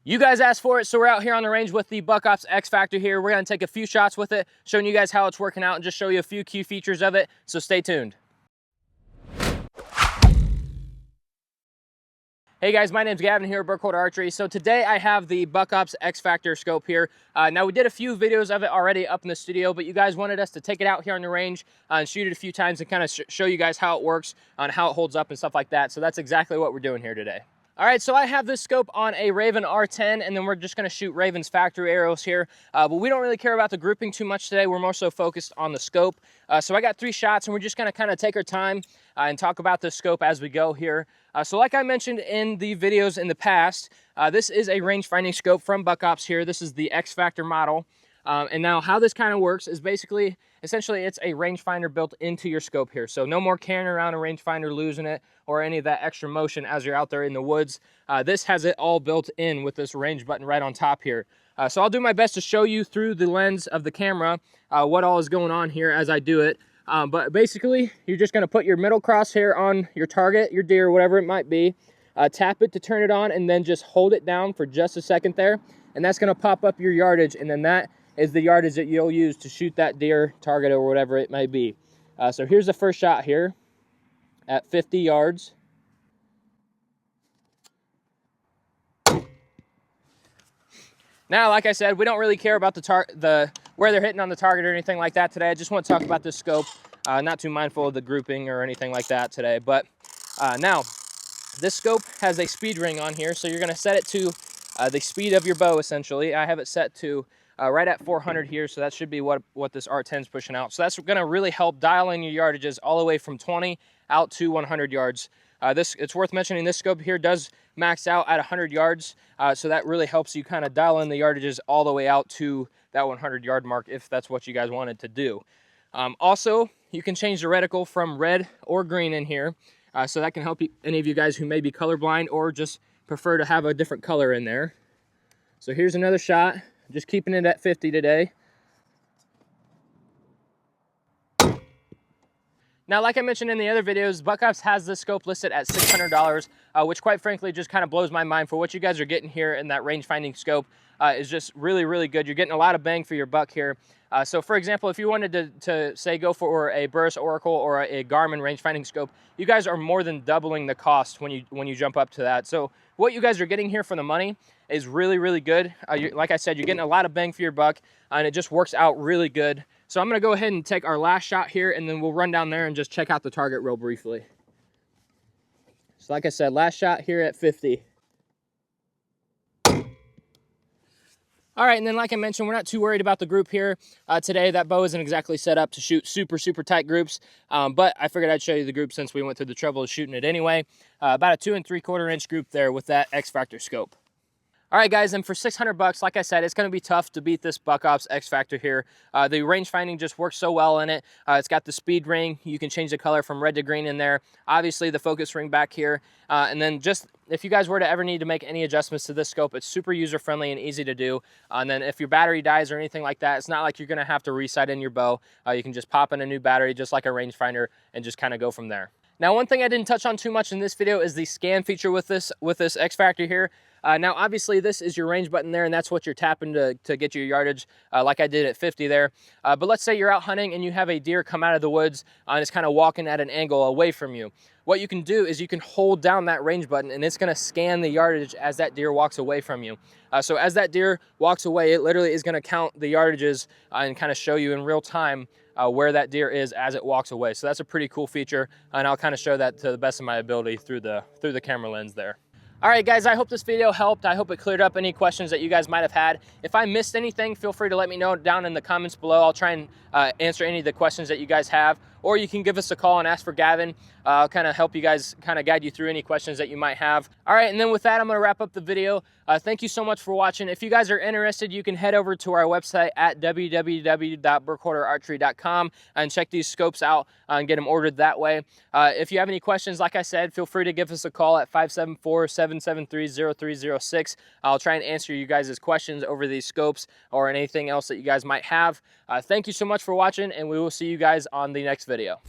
You guys asked for it, so we're out here on the range with the BUK OPPS X Factor here. We're gonna take a few shots with it, showing you guys how it's working out and just show you a few key features of it, so stay tuned. Hey guys, my name's Gavin here at Burkholder Archery. So today I have the BUK OPPS X Factor scope here. Now we did a few videos of it already up in the studio, but you guys wanted us to take it out here on the range and shoot it a few times and kind of show you guys how it works and how it holds up and stuff like that. So that's exactly what we're doing here today. All right, so I have this scope on a Raven R10, and then we're just gonna shoot Raven's factory arrows here. But we don't really care about the grouping too much today. We're more so focused on the scope. So I got 3 shots, and we're just gonna kind of take our time and talk about the scope as we go here. So like I mentioned in the videos in the past, this is a range finding scope from BUK OPPS here. This is the X Factor model. And now how this kind of works is essentially it's a rangefinder built into your scope here. So no more carrying around a rangefinder, losing it, or any of that extra motion as you're out there in the woods. This has it all built in with this range button right on top here. So I'll do my best to show you through the lens of the camera what all is going on here as I do it. But basically, you're just gonna put your middle crosshair on your target, your deer, whatever it might be, tap it to turn it on, and then just hold it down for just a second there. And that's gonna pop up your yardage, and then that is the yardage that you'll use to shoot that deer, target, or whatever it may be. So here's the first shot here at 50 yards. Now, like I said, we don't really care about where they're hitting on the target or anything like that today. I just want to talk about this scope. Not too mindful of the grouping or anything like that today. But now, this scope has a speed ring on here, so you're going to set it to the speed of your bow, essentially. I have it set to right at 400 here, so that should be what this R10 is pushing out. So that's going to really help dial in your yardages all the way from 20 out to 100 yards. It's worth mentioning this scope here does max out at 100 yards, so that really helps you kind of dial in the yardages all the way out to that 100 yard mark if that's what you guys wanted to do. Also, you can change the reticle from red or green in here, so that can help any of you guys who may be colorblind or just prefer to have a different color in there. So here's another shot. Just keeping it at 50 today. Now, like I mentioned in the other videos, BUK OPPS has this scope listed at $600, which quite frankly just kind of blows my mind for what you guys are getting here in that range finding scope. Is just really, really good. You're getting a lot of bang for your buck here. So for example, if you wanted to say go for a Burris Oracle or a Garmin range finding scope, you guys are more than doubling the cost when you jump up to that. So what you guys are getting here for the money is really, really good. Like I said, you're getting a lot of bang for your buck, and it just works out really good. So I'm gonna go ahead and take our last shot here, and then we'll run down there and just check out the target real briefly. So like I said, last shot here at 50. All right, and then like I mentioned, we're not too worried about the group here. Today, that bow isn't exactly set up to shoot super, super tight groups, but I figured I'd show you the group since we went through the trouble of shooting it anyway. About a 2 3/4 inch group there with that X Factor scope. All right, guys, and for 600 bucks, like I said, it's going to be tough to beat this BUK OPPS X Factor here. The range finding just works so well in it. It's got the speed ring. You can change the color from red to green in there. Obviously, the focus ring back here. And then just if you guys were to ever need to make any adjustments to this scope, it's super user-friendly and easy to do. And then if your battery dies or anything like that, it's not like you're going to have to resight in your bow. You can just pop in a new battery just like a rangefinder and just kind of go from there. Now, one thing I didn't touch on too much in this video is the scan feature with this X Factor here. Now, obviously, this is your range button there, and that's what you're tapping to get your yardage, like I did at 50 there. But let's say you're out hunting and you have a deer come out of the woods and it's kind of walking at an angle away from you. What you can do is you can hold down that range button, and it's going to scan the yardage as that deer walks away from you. So as that deer walks away, it literally is going to count the yardages and kind of show you in real time where that deer is as it walks away. So that's a pretty cool feature, and I'll kind of show that to the best of my ability through the camera lens there. All right, guys, I hope this video helped. I hope it cleared up any questions that you guys might have had. If I missed anything, feel free to let me know down in the comments below. I'll try and answer any of the questions that you guys have, or you can give us a call and ask for Gavin. I'll kind of help you guys, kind of guide you through any questions that you might have. All right, and then with that, I'm gonna wrap up the video. Thank you so much for watching. If you guys are interested, you can head over to our website at www.burkholderarchery.com and check these scopes out and get them ordered that way. If you have any questions, like I said, feel free to give us a call at 574-773-0306. I'll try and answer you guys' questions over these scopes or anything else that you guys might have. Thank you so much for watching, and we will see you guys on the next video.